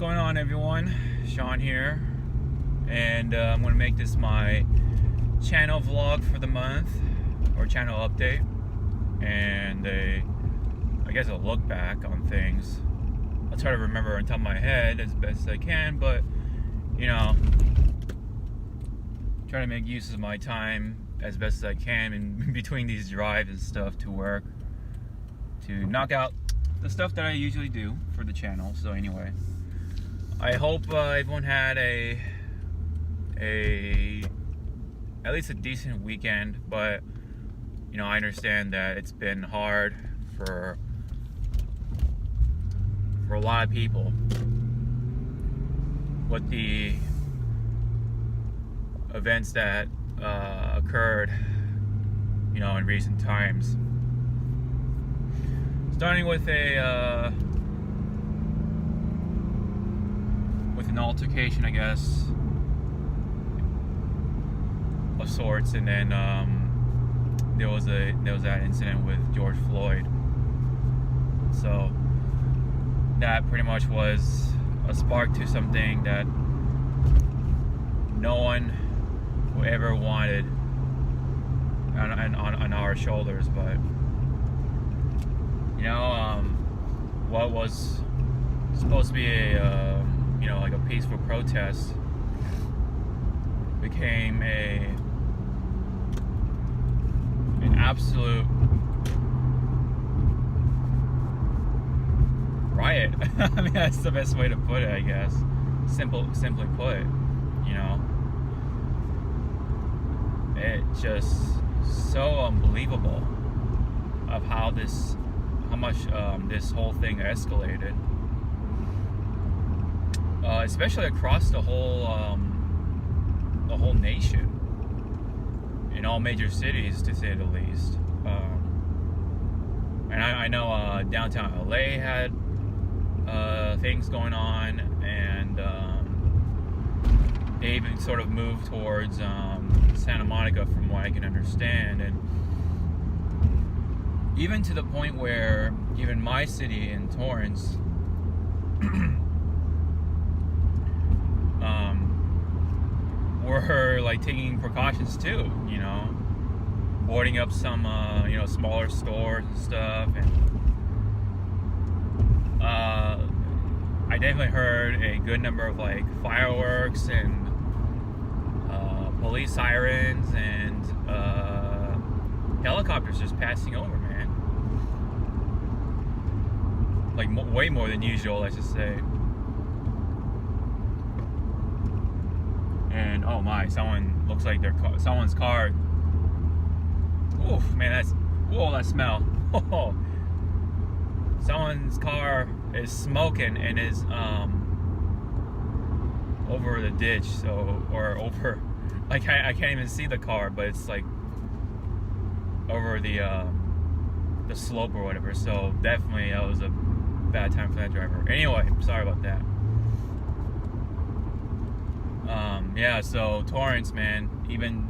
going on, everyone? Sean here, and I'm going to make this my channel vlog for the month, or channel update, and I guess a look back on things. I'll try to remember on top of my head as best as I can, but you know, try to make use of my time as best as I can in between these drives and stuff to work, to knock out the stuff that I usually do for the channel. So anyway, I hope everyone had at least a decent weekend, but you know, I understand that it's been hard for a lot of people with the events that occurred, you know, in recent times. Starting with an altercation, I guess, of sorts, and then there was that incident with George Floyd. So that pretty much was a spark to something that no one ever wanted on our shoulders, but you know, what was supposed to be a you know, like a peaceful protest became an absolute riot. I mean, that's the best way to put it, I guess. Simply put, you know, it's just so unbelievable of how much this whole thing escalated, especially across the whole nation, in all major cities, to say the least. And I know downtown LA had things going on, and they even sort of moved towards Santa Monica, from what I can understand, and even to the point where even my city in Torrance were like taking precautions too, you know, boarding up some you know, smaller stores and stuff, and I definitely heard a good number of like fireworks and police sirens and helicopters just passing over, man. Like way more than usual, let's just say. And oh my, someone looks like someone's car. Oof, man, that smell. Oh, someone's car is smoking and is over the ditch, or over, like, I can't even see the car, but it's like over the slope or whatever. So definitely that was a bad time for that driver. Anyway, sorry about that. Yeah, so Torrance, man, even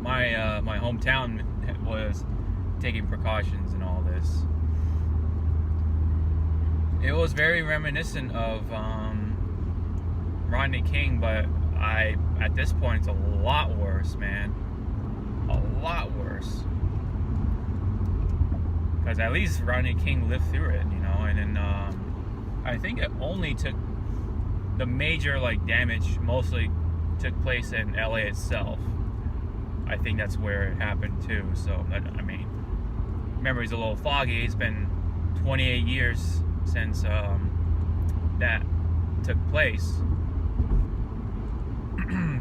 my my hometown was taking precautions and all this. It was very reminiscent of Rodney King, but at this point it's a lot worse, man. A lot worse. Because at least Rodney King lived through it, you know, and then I think it only took the major like damage mostly took place in LA itself. I think that's where it happened too. So I mean, memory's a little foggy. It's been 28 years since that took place.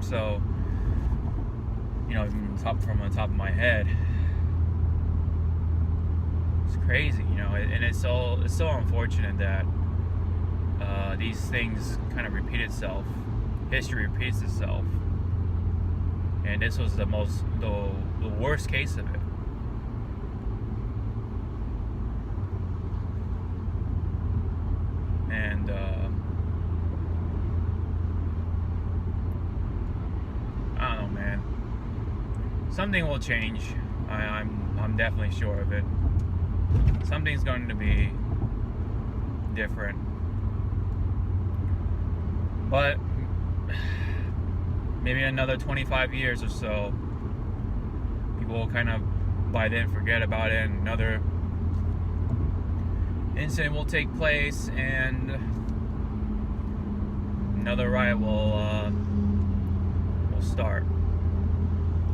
So, you know, from the top of my head, it's crazy, you know, and it's so unfortunate that these things kind of repeat itself. History repeats itself, and this was the worst case of it. And I don't know, man. Something will change. I'm definitely sure of it. Something's going to be different. But maybe another 25 years or so, people will kind of by then forget about it, and another incident will take place, and another riot will start.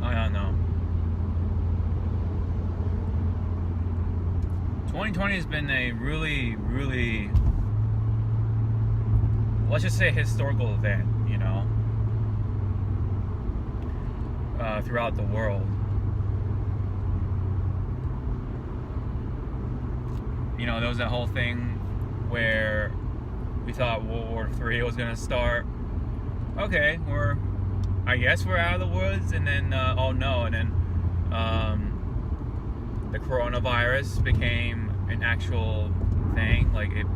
I don't know. 2020 has been a really, really, let's just say, historical event, you know, throughout the world. You know, there was that whole thing where we thought World War III was gonna start. Okay, I guess we're out of the woods, and then oh no, and then the coronavirus became an actual thing. Like it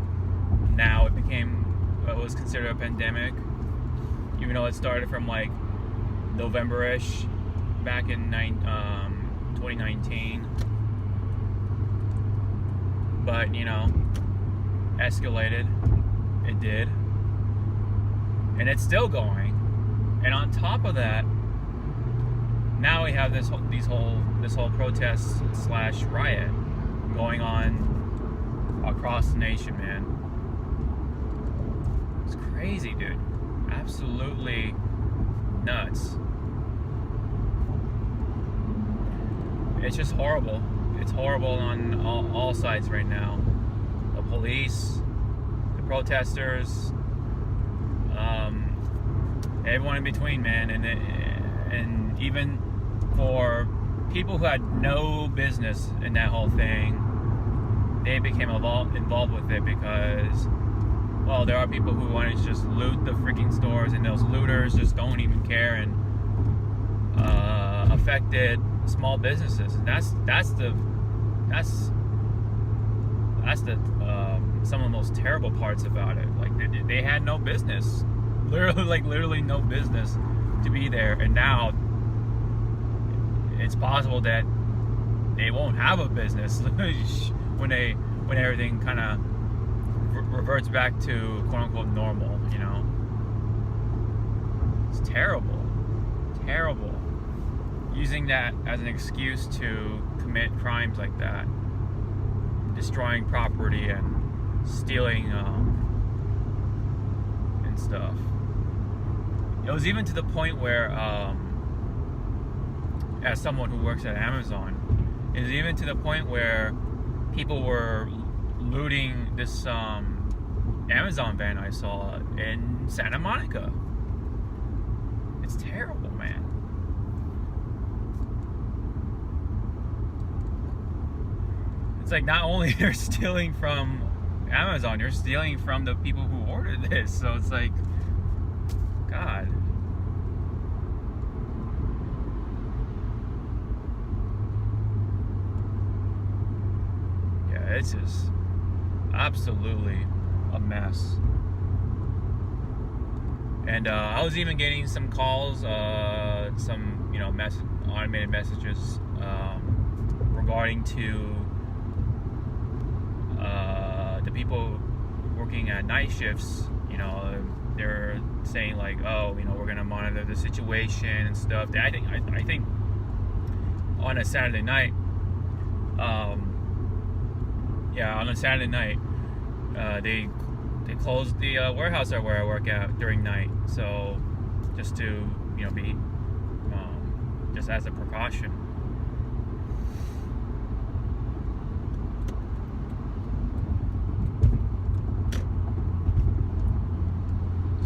was considered a pandemic, even though it started from like November-ish back in 2019. But, you know, escalated. It did. And it's still going. And on top of that, now we have this whole protest / riot going on across the nation, man. It's crazy, dude. Absolutely nuts. It's just horrible. It's horrible on all sides right now. The police, the protesters, everyone in between, man. And even for people who had no business in that whole thing, they became involved with it because, well, there are people who wanted to just loot the freaking stores, and those looters just don't even care, and affected small businesses. And that's some of the most terrible parts about it. Like they had no business, literally no business to be there, and now it's possible that they won't have a business when everything kind of reverts back to quote unquote normal. You know, it's terrible. Using that as an excuse to commit crimes like that, destroying property and stealing and stuff. It was even to the point where, as someone who works at Amazon, it was even to the point where people were looting this Amazon van I saw in Santa Monica. It's terrible, man. It's like not only you're stealing from Amazon, you're stealing from the people who ordered this. So it's like, God. Yeah, it's just absolutely a mess. And I was even getting some calls, some automated messages regarding to the people working at night shifts. You know, they're saying like, oh, you know, we're gonna monitor the situation and stuff. I think on a Saturday night, on a Saturday night, they closed the warehouse where I work at during night. So just to be just as a precaution.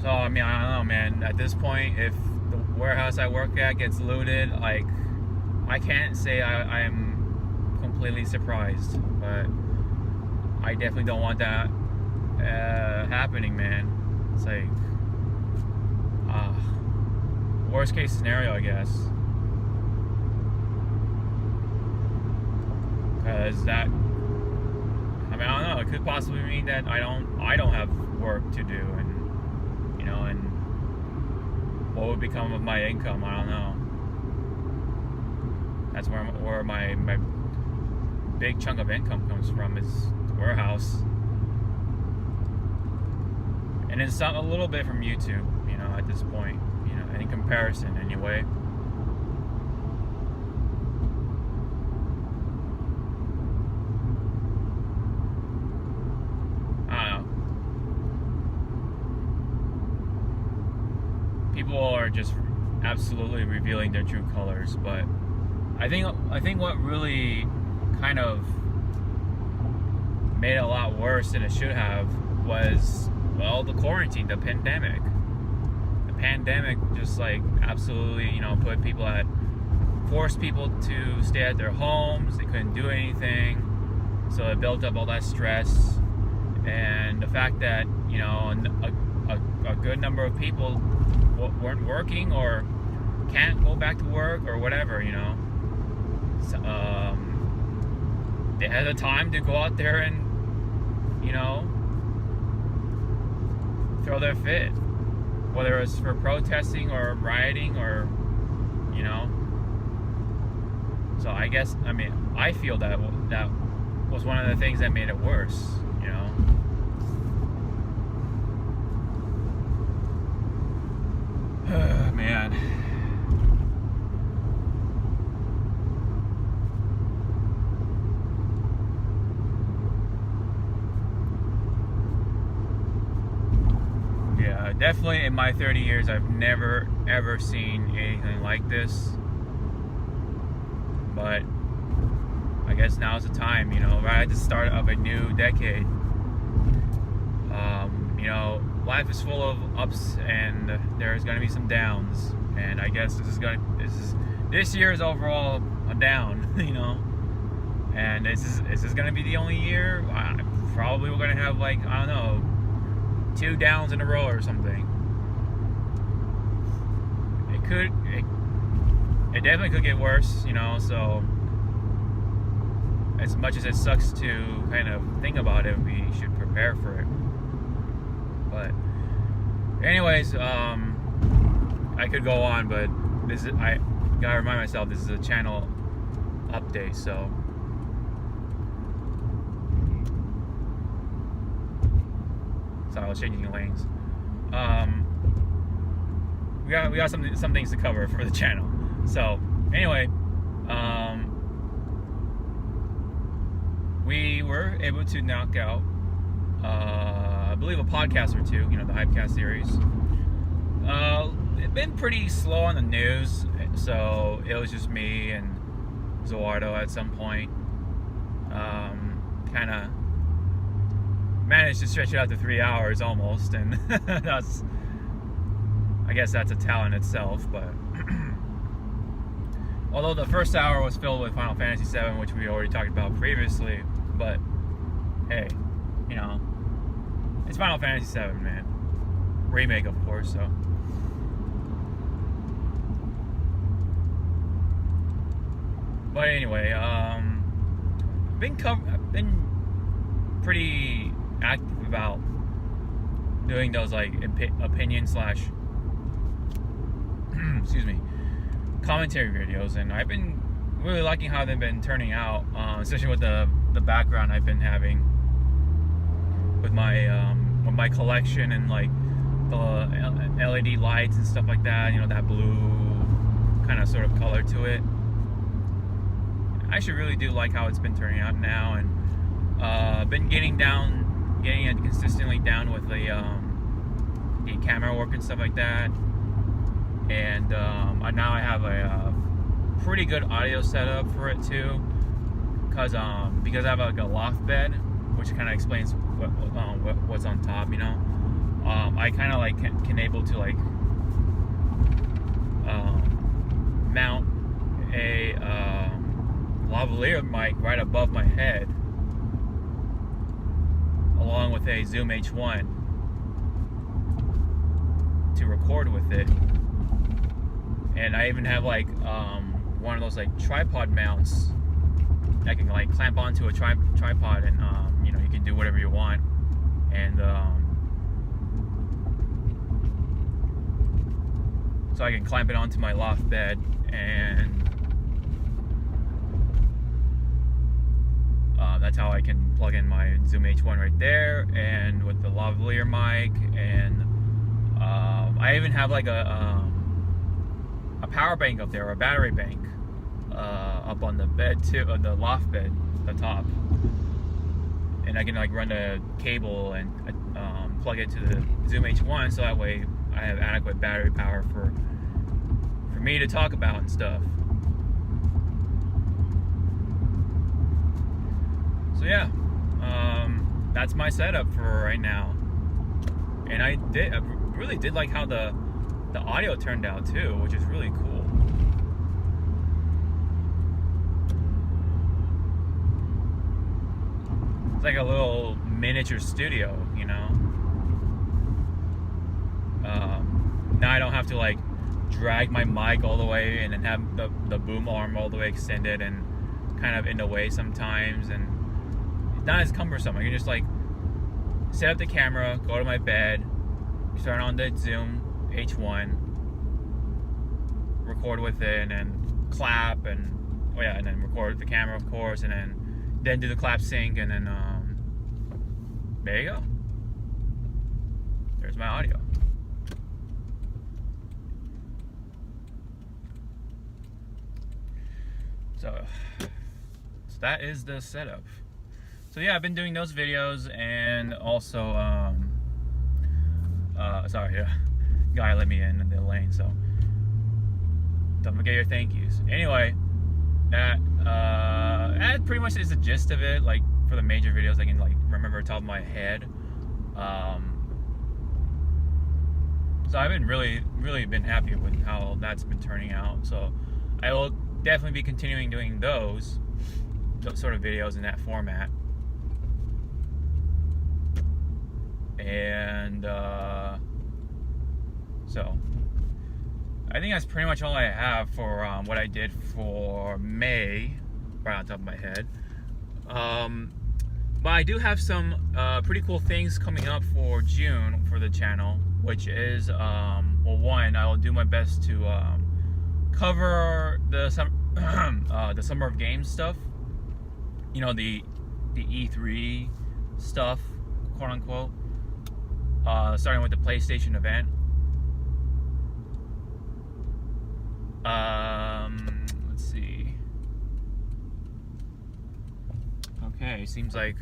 So I mean, I don't know, man. At this point, if the warehouse I work at gets looted, like, I can't say I am completely surprised, but I definitely don't want that happening, man. It's like worst case scenario, I guess, because that, I mean, I don't know, it could possibly mean that I don't have work to do, and and what would become of my income? I don't know. That's where my big chunk of income comes from, is the warehouse. and then some a little bit from YouTube, at this point, in comparison anyway. I don't know. People are just absolutely revealing their true colors, but I think what really kind of made it a lot worse than it should have was, well, the quarantine, the pandemic. The pandemic just absolutely, forced people to stay at their homes. They couldn't do anything, so it built up all that stress. And the fact that a good number of people weren't working or can't go back to work or whatever, so, they had the time to go out there and throw their fit, whether it's for protesting or rioting or so I guess I feel that was one of the things that made it worse. Man. Yeah, definitely in my 30 years, I've never ever seen anything like this. But I guess now's the time, right at the start of a new decade. Life is full of ups and there's going to be some downs, and I guess this year is overall a down, and is this going to be the only year? Probably we're going to have 2 downs in a row or something. It definitely could get worse, so as much as it sucks to kind of think about it, we should prepare for it. But anyways, I could go on, but I gotta remind myself this is a channel update, so sorry, I was changing lanes. We got some things to cover for the channel. So anyway, we were able to knock out I believe a podcast or two, the Hypecast series. It's been pretty slow on the news, so it was just me and Zuardo at some point. Kind of managed to stretch it out to 3 hours almost, and I guess that's a talent itself. But although the first hour was filled with Final Fantasy VII, which we already talked about previously, but hey, it's Final Fantasy VII, man. Remake, of course, so. But anyway, I've been pretty active about doing those opinion / excuse me, commentary videos, and I've been really liking how they've been turning out, especially with the background I've been having with my collection and the LED lights and stuff like that, that blue kind of sort of color to it. I actually really do like how it's been turning out now, and been getting it consistently down with the camera work and stuff like that. And now I have a pretty good audio setup for it too, because I have a loft bed, which kind of explains what's on top. I kind of can able to mount a lavalier mic right above my head, along with a Zoom H1 to record with it. And I even have one of those tripod mounts that can clamp onto a tripod, and you can do whatever you want. And so I can clamp it onto my loft bed, and That's how I can plug in my Zoom H1 right there, and with the lavalier mic, and I even have like a power bank up there, or a battery bank up on the bed too, the loft bed, the top, and I can like run the cable and plug it to the Zoom H1, so that way I have adequate battery power for me to talk about and stuff. So yeah, that's my setup for right now, and I really did like how the audio turned out too, which is really cool. It's like a little miniature studio, you know. Now I don't have to like drag my mic all the way and then have the boom arm all the way extended and kind of in the way sometimes, and it's not as cumbersome. I can just like set up the camera, go to my bed, turn on the Zoom H1, record with it, and then clap, and and then record the camera, of course, and then do the clap sync, and then there you go. There's my audio. So that is the setup. So yeah, I've been doing those videos, and also sorry, guy let me in the lane, so don't forget your thank yous. Anyway, that pretty much is the gist of it. Like for the major videos, I can like remember top of my head. So I've been really been happy with how that's been turning out. So I will definitely be continuing doing those sort of videos in that format. And so I think that's pretty much all I have for what I did for May, right on top of my head. But I do have some pretty cool things coming up for June for the channel, which is well, one, I will do my best to cover the Summer of Games stuff. You know, the E3 stuff, quote unquote. Starting with the PlayStation event. Let's see. Okay, seems like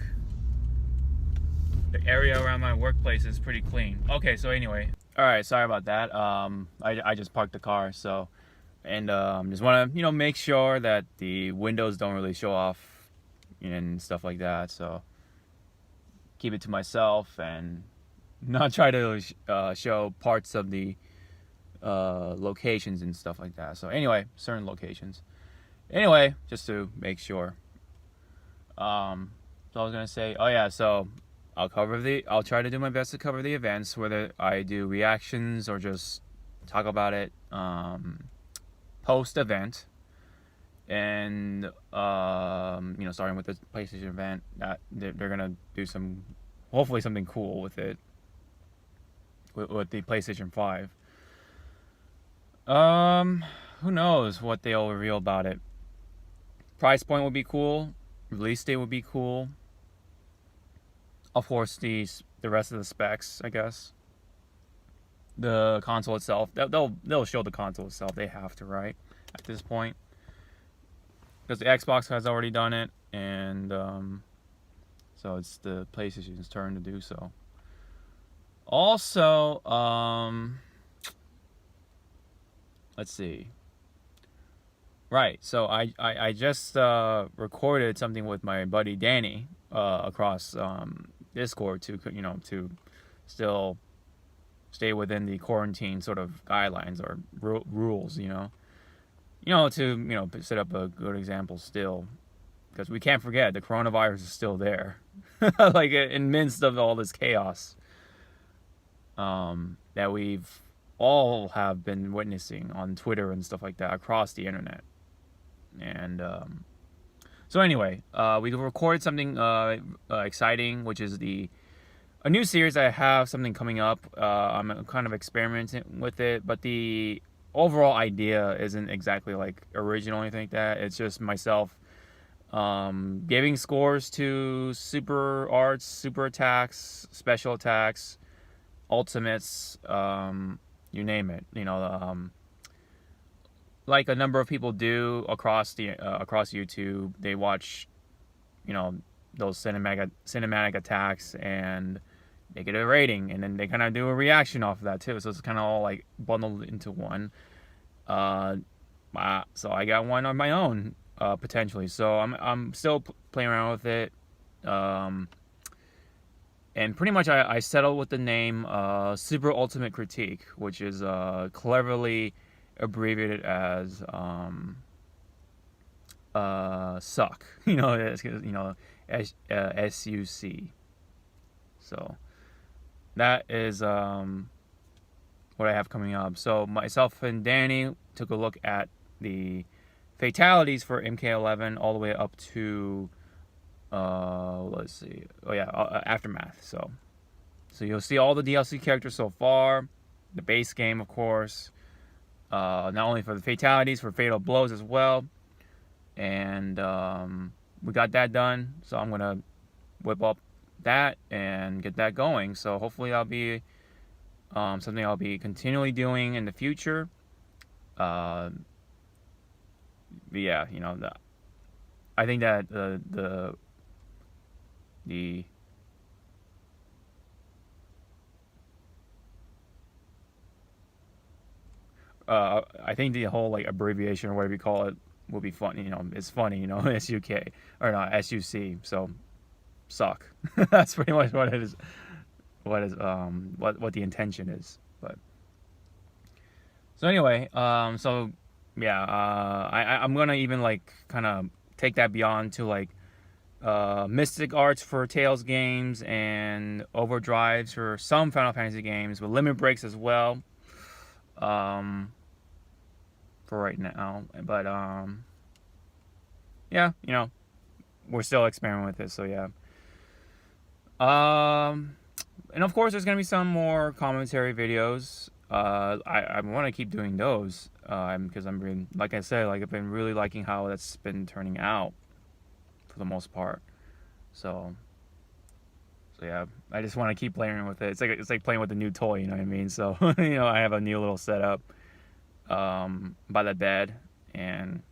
the area around my workplace is pretty clean. Okay, so anyway, all right, sorry about that. I just parked the car, so, and just want to make sure that the windows don't really show off and stuff like that. So keep it to myself and not try to show parts of the locations and stuff like that. So anyway, certain locations. Anyway, just to make sure. So I was gonna say, oh yeah, so I'll try to do my best to cover the events, whether I do reactions or just talk about it post event. And starting with the PlayStation event, that they're gonna do hopefully something cool with it. With the PlayStation 5. Who knows what they'll reveal about it. Price point would be cool. Release date would be cool. Of course, the rest of the specs, I guess. The console itself, they'll show the console itself. They have to, right? At this point, because the Xbox has already done it, and so it's the PlayStation's turn to do so. Also, let's see. Right, so I just recorded something with my buddy Danny across Discord to still stay within the quarantine sort of guidelines or rules, to set up a good example still, because we can't forget the coronavirus is still there, like in midst of all this chaos that we've all have been witnessing on Twitter and stuff like that across the internet. And so anyway, we recorded something exciting, which is a new series. I have something coming up. I'm kind of experimenting with it, but the overall idea isn't exactly like original or anything like that. It's just myself Giving scores to super arts, super attacks, special attacks, ultimates, you name it. Like a number of people do across YouTube. They watch, those cinematic attacks, and they get a rating, and then they kind of do a reaction off of that too. So it's kind of all like bundled into one. So I got one on my own, potentially. So I'm still playing around with it. And pretty much I settled with the name Super Ultimate Critique, which is cleverly abbreviated as suck. SUC. So that is what I have coming up. So myself and Danny took a look at the fatalities for MK11 all the way up to let's see. Oh yeah, Aftermath. So you'll see all the DLC characters so far, the base game, of course. Not only for the fatalities, for fatal blows as well. And we got that done. So I'm gonna whip up that and get that going. So hopefully that'll be something I'll be continually doing in the future. But yeah, I think that I think the whole like abbreviation or whatever you call it will be funny. It's funny. SUK or not SUC. So suck. That's pretty much what it is. What the intention is. But so anyway, so yeah, I'm gonna even like kind of take that beyond to like Mystic Arts for Tales games and overdrives for some Final Fantasy games with limit breaks as well. For right now, but yeah, we're still experimenting with this, so yeah. And of course, there's gonna be some more commentary videos. I want to keep doing those because I'm really, like I said, like I've been really liking how that's been turning out for the most part. So yeah, I just want to keep playing with it. It's like playing with a new toy, you know what I mean? So I have a new little setup by the bed, and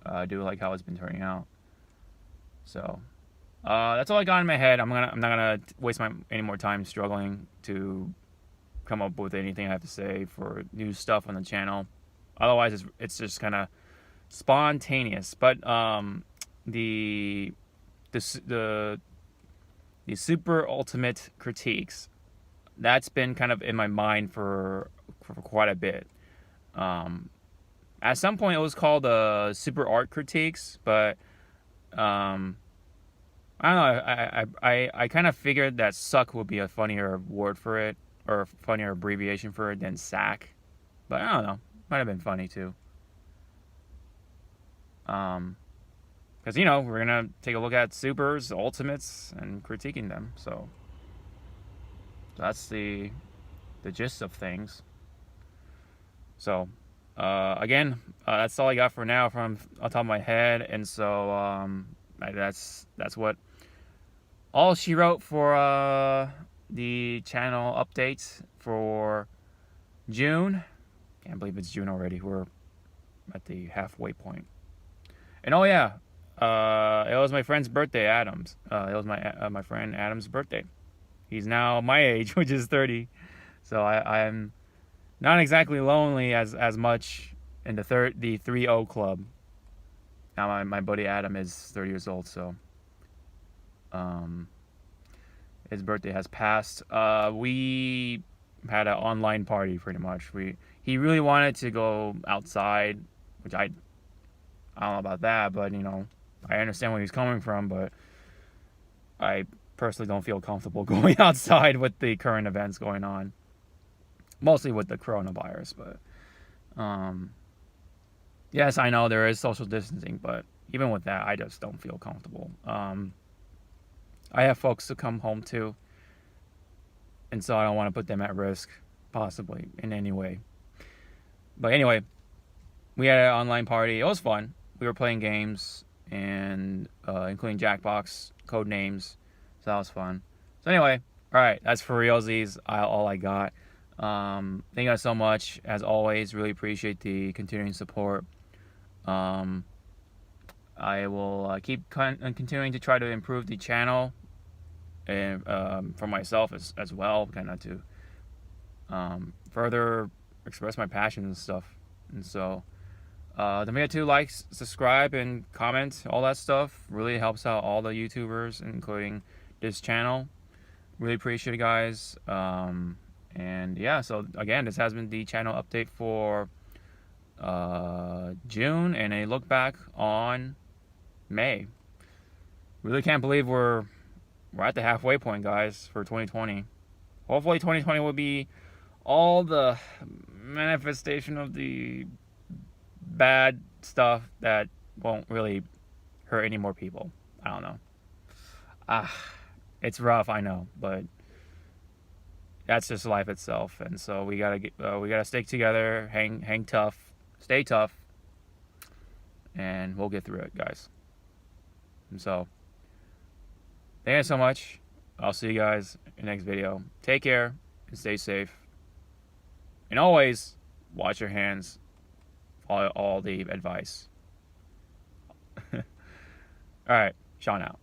I do like how it's been turning out. So that's all I got in my head. I'm not gonna waste any more time struggling to come up with anything I have to say for new stuff on the channel. Otherwise, it's just kind of spontaneous. But the super ultimate critiques, that's been kind of in my mind for quite a bit. At some point it was called super art critiques, but I don't know, I kind of figured that suck would be a funnier word for it, or a funnier abbreviation for it than sack. But I don't know, might have been funny too. Because we're gonna take a look at supers, ultimates, and critiquing them. So that's the gist of things. So again, that's all I got for now from on top of my head. And so that's what all she wrote for the channel updates for June. Can't believe it's June already. We're at the halfway point. And oh yeah, it was my friend's birthday, Adam's. It was my friend Adam's birthday. He's now my age, which is 30. So I'm not exactly lonely as much in the 3-0 club. Now my buddy Adam is 30 years old, so his birthday has passed. We had an online party pretty much. He really wanted to go outside, which I don't know about that, but I understand where he's coming from, but I personally don't feel comfortable going outside with the current events going on. Mostly with the coronavirus, but yes, I know there is social distancing, but even with that, I just don't feel comfortable. I have folks to come home to, and so I don't want to put them at risk, possibly, in any way. But anyway, we had an online party. It was fun. we were playing games, and including Jackbox code names, so that was fun. So anyway, all right, that's for realsies. All I got. Thank you guys so much. As always, really appreciate the continuing support. I will keep continuing to try to improve the channel, and for myself as well, kind of to further express my passion and stuff. And so, don't forget to like, subscribe, and comment. All that stuff really helps out all the YouTubers, including this channel. Really appreciate it, guys. And yeah, so again, this has been the channel update for June, and a look back on May. Really can't believe we're at the halfway point, guys, for 2020. Hopefully 2020 will be all the manifestation of the bad stuff that won't really hurt any more people. I don't know. It's rough, I know, but that's just life itself. And so we gotta stick together, hang tough, stay tough, and we'll get through it, guys. And so, thank you so much. I'll see you guys in the next video. Take care and stay safe. And always wash your hands. All the advice. All right, Sean out.